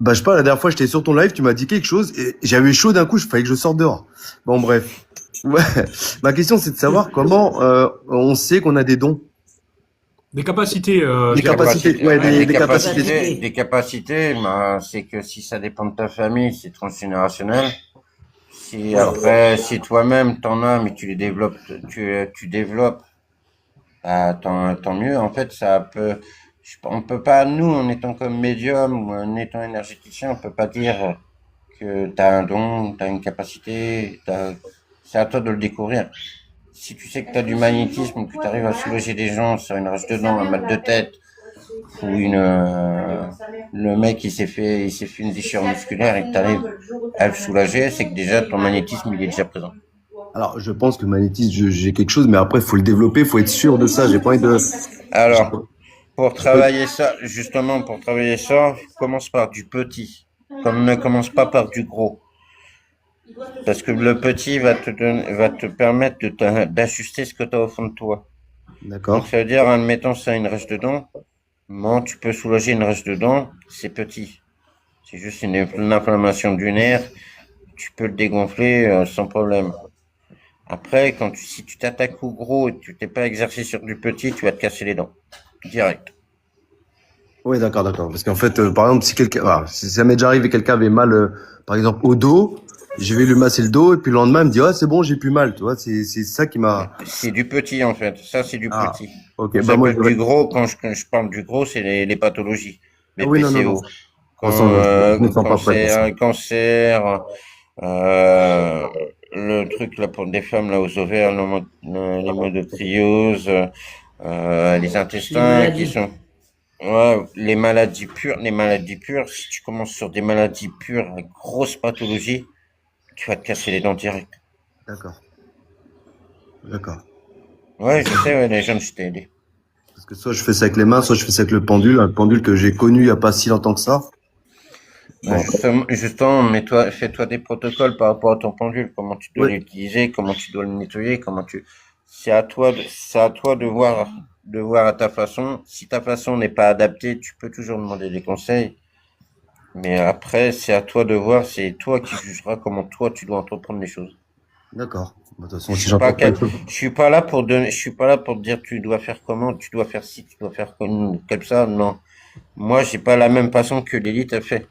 Bah, je sais pas, la dernière fois, j'étais sur ton live, tu m'as dit quelque chose et j'avais chaud d'un coup, il fallait que je sorte dehors. Bon, bref. Ouais. Ma question, c'est de savoir comment on sait qu'on a des dons. Des capacités. Des Virgo. capacités. Ouais, des capacités. Des capacités, bah, c'est que si ça dépend de ta famille, c'est transgénérationnel. Si après, si toi-même t'en as, mais tu les développes, tu développes, bah, tant mieux. En fait, ça peut, on peut pas, nous, en étant comme médium ou en étant énergéticien, on peut pas dire que t'as un don, t'as une capacité, c'est à toi de le découvrir. Si tu sais que t'as du magnétisme, que tu arrives à soulager des gens sur une rage de dents, un mal de tête, ou le mec il s'est fait une déchirure musculaire et que t'arrives à le soulager, c'est que déjà ton magnétisme il est déjà présent. Alors, je pense que le magnétisme, j'ai quelque chose, mais après, faut le développer, faut être sûr de ça. J'ai pas envie de. Alors, pour travailler ça, commence par du petit. Comme ne commence pas par du gros. Parce que le petit va te permettre d'ajuster ce que tu as au fond de toi. D'accord. Donc, ça veut dire, admettons, ça une rage de dents. Bon, tu peux soulager une rage de dents, c'est petit. C'est juste une inflammation du nerf. Tu peux le dégonfler sans problème. Après, si tu t'attaques au gros et que tu t'es pas exercé sur du petit, tu vas te casser les dents. Direct. Oui, d'accord, d'accord. Parce qu'en fait, par exemple, si ça m'est déjà arrivé, quelqu'un avait mal, par exemple, au dos, je vais lui masser le dos, et puis le lendemain, il me dit, ah, c'est bon, j'ai plus mal, tu vois, c'est ça qui m'a. C'est du petit, en fait. Ça, c'est du Ah, petit. ok, Ça bah, moi, peut être du gros, quand je parle du gros, c'est les pathologies. Les Ah oui, non, non, PCO. non. De toute façon, je me sens pas prêt pour ça. Cancer, le truc là pour des femmes là aux ovaires, l'hémodotriose, les intestins qui sont, ouais, les maladies pures. Si tu commences sur des maladies pures, avec grosses pathologies, tu vas te casser les dents direct. D'accord. D'accord. Ouais, je sais, ouais, les jeunes, je t'ai aidé. Parce que soit je fais ça avec les mains, soit je fais ça avec le pendule, un pendule que j'ai connu il y a pas si longtemps que ça. Bah, justement, fais-toi des protocoles par rapport à ton pendule, comment tu dois Oui. l'utiliser, comment tu dois le nettoyer, c'est à toi de voir à ta façon. Si ta façon n'est pas adaptée, tu peux toujours demander des conseils. Mais après, c'est à toi de voir, c'est toi qui jugeras comment toi tu dois entreprendre les choses. D'accord. Bah, de toute façon, Je si suis j'entends pas, quelque chose. je suis pas là pour donner, je suis pas là pour te dire tu dois faire comment, tu dois faire ci, tu dois faire comme ça, non. Moi, j'ai pas la même façon que Lilith a fait.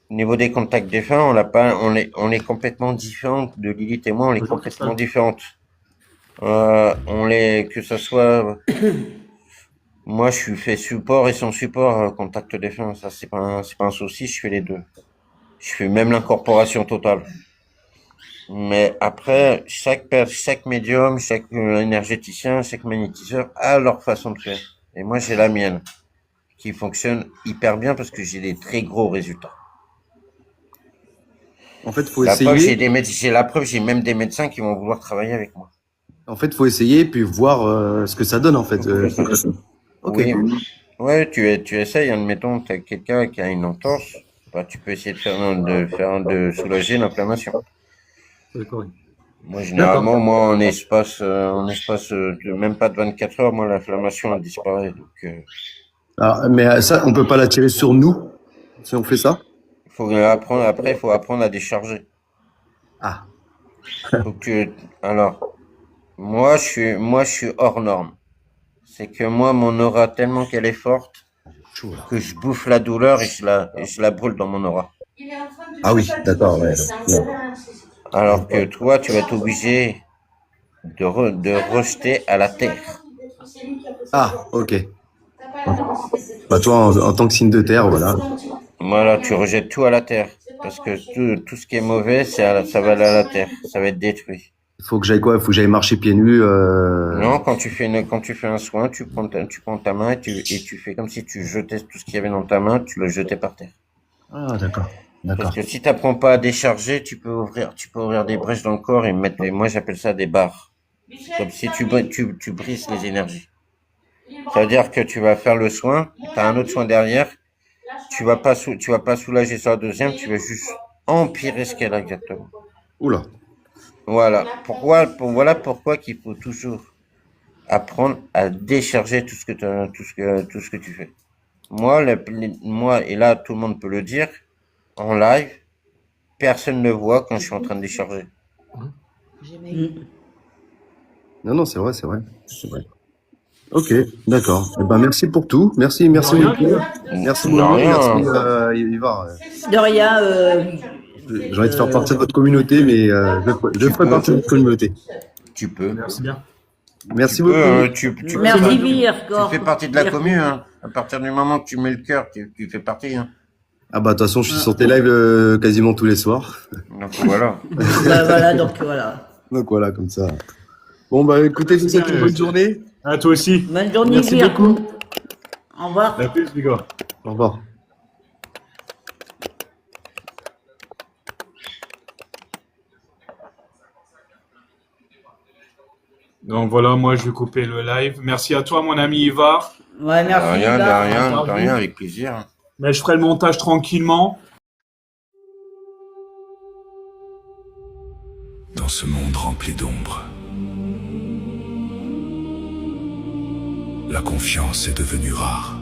Au niveau des contacts défunts, on est complètement différentes. De Lilith et moi, on est complètement différentes. Que ça soit Moi, je suis fait support et sans support, contact défunt. Ça, c'est pas un souci. Je fais les deux. Je fais même l'incorporation totale. Mais après, chaque médium, chaque énergéticien, chaque magnétiseur a leur façon de faire. Et moi, j'ai la mienne, qui fonctionne hyper bien parce que j'ai des très gros résultats. En fait, faut La preuve, essayer. j'ai la preuve, j'ai même des médecins qui vont vouloir travailler avec moi. En fait, faut essayer puis voir ce que ça donne en fait. Ok. Oui. Ouais, tu essayes, admettons, tu as quelqu'un qui a une entorse, bah, tu peux essayer de soulager l'inflammation. D'accord. Moi, généralement, moi, en espace de même pas de 24 heures, moi, l'inflammation, elle disparaît. Donc, Mais ça, on peut pas l'attirer sur nous si on fait ça. après, il faut apprendre à décharger. Ah. Alors, moi, je suis hors norme. C'est que moi, mon aura, tellement qu'elle est forte, que je bouffe la douleur et je la brûle dans mon aura. Ah oui, d'accord. Ouais. Alors que toi, tu vas être obligé de rejeter à la terre. Ah, ok. Bah toi, en tant que signe de terre, voilà. Voilà, tu rejettes tout à la terre. Parce que tout ce qui est mauvais, ça va aller à la terre. Ça va être détruit. Il faut que j'aille quoi? Il faut que j'aille marcher pieds nus. Non, quand tu fais un soin, tu prends ta main et tu fais comme si tu jetais tout ce qu'il y avait dans ta main, tu le jetais par terre. Ah, d'accord. Parce D'accord. que si tu n'apprends pas à décharger, tu peux ouvrir des brèches dans le corps et moi j'appelle ça des barres. Comme si tu brises les énergies. Ça veut dire que tu vas faire le soin, tu as un autre soin derrière, tu vas pas soulager sur la deuxième, tu vas juste empirer ce qu'elle a exactement. Oula. Voilà pourquoi qu'il faut toujours apprendre à décharger tout ce que tu fais. Moi, et là tout le monde peut le dire, en live, personne ne voit quand je suis en train de décharger. Non, c'est vrai, c'est vrai. C'est vrai. Ok, d'accord. Eh ben, merci pour tout. Merci beaucoup. Merci De beaucoup. rien. Merci, Ivar. De rien, J'ai envie de faire partie de votre communauté, mais je ferai partie de votre communauté. Tu peux. Merci bien. Merci Tu beaucoup. peux, tu merci Vir, fais partie de la commune, hein. À partir du moment que tu mets le cœur, tu fais partie, hein. Ah bah de toute façon, je suis sur tes lives quasiment tous les soirs. Donc voilà. Bah, voilà, donc voilà. Donc voilà, comme ça. Bon bah écoutez, je vous souhaite une bonne journée. À toi aussi. Bonne journée, Merci Vir. beaucoup. Au revoir. À plus, les gars. Au revoir. Donc voilà, moi je vais couper le live. Merci à toi, mon ami Ivar. Ouais, merci. De Ivar. rien, avec plaisir. Mais je ferai le montage tranquillement. Dans ce monde rempli d'ombre, la confiance est devenue rare.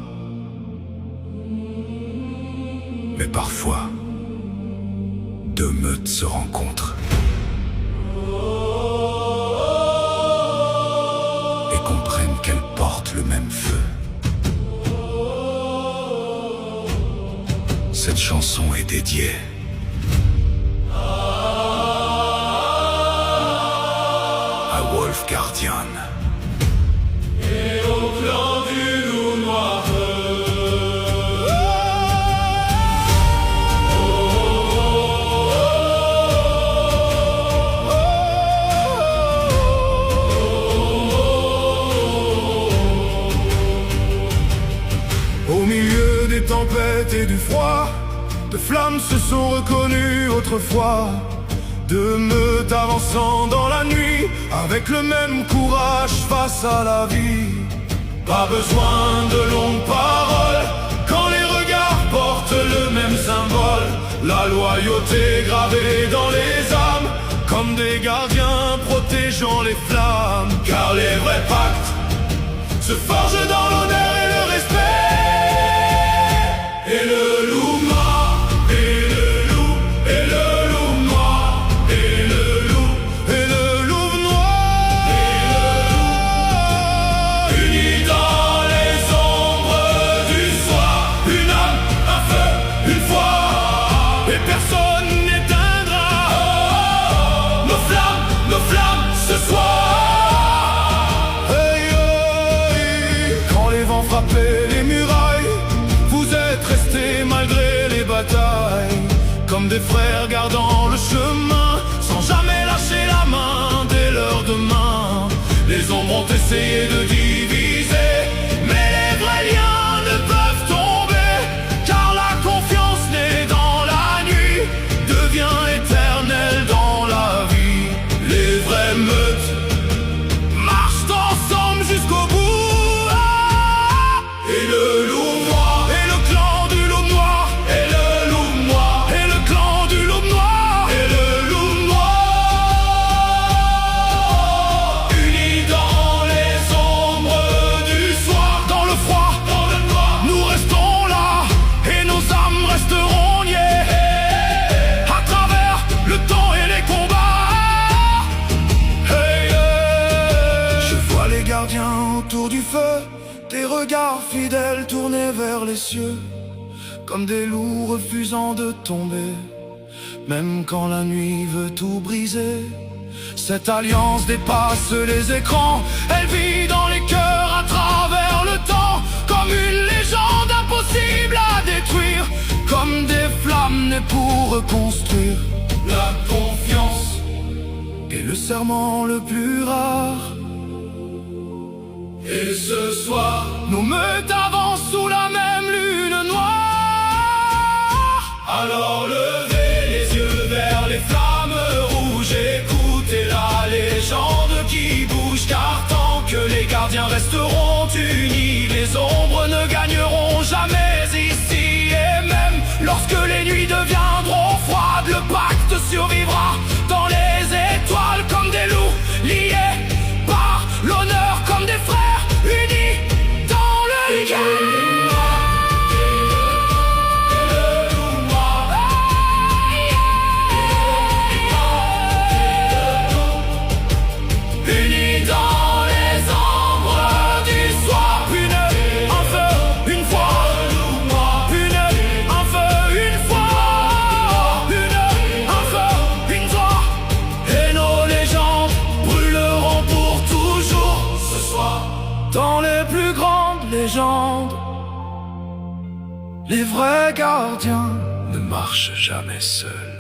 Mais parfois, deux meutes se rencontrent et comprennent qu'elles portent le même feu. Cette chanson est dédiée à Wolf Guardian. Et au clan du loup noir. Au milieu des tempêtes et du froid, de flammes se sont reconnues autrefois. Deux meutes avançant dans la nuit, avec le même courage face à la vie. Pas besoin de longues paroles, quand les regards portent le même symbole. La loyauté gravée dans les âmes, comme des gardiens protégeant les flammes. Car les vrais pactes se forgent dans l'honneur et le respect. Et le loup noir, et le loup, et le loup noir, et le loup, et le loup noir, et le loup, unis dans les ombres du soir, une âme, un feu, une foi, et personne n'éteindra nos flammes ce soir. Hey, hey, quand les vents frappent comme des frères gardant le chemin, sans jamais lâcher la main dès l'heure de main. Les ombres ont essayé de diviser, mais les vrais liens ne peuvent tomber, car la confiance née dans la nuit devient éternelle dans la vie. Les vraies meutes marchent ensemble jusqu'au bout. Et le loup noir, et le clan du loup noir, et le loup noir, et le clan du loup noir, et le loup noir, unis dans les ombres du soir, dans le froid, dans le noir, nous restons là, et nos âmes resteront liées, à travers le temps et les combats. Hey, hey. Je vois les gardiens autour du feu, des regards fidèles tournés vers les cieux, comme des loups refusant de tomber, même quand la nuit veut tout briser. Cette alliance dépasse les écrans, elle vit dans les cœurs à travers le temps, comme une légende impossible à détruire, comme des flammes nées pour reconstruire. La confiance est le serment le plus rare. Et ce soir, nos meutes avancent sous la même lune noire. Alors levez les yeux vers les flammes rouges, écoutez la légende qui bouge, car tant que les gardiens resteront unis, les ombres ne gagneront jamais ici. Et même lorsque les nuits deviendront froides, le pacte survivra dans les étoiles, comme des loups liés par l'honneur, comme des frères unis dans le cœur. Unis dans les ombres du soir, une, un feu, une fois, une, un feu, une fois, une, un feu, une fois, et nos légendes brûleront pour toujours ce soir. Dans les plus grandes légendes, les vrais gardiens ne marchent jamais seuls.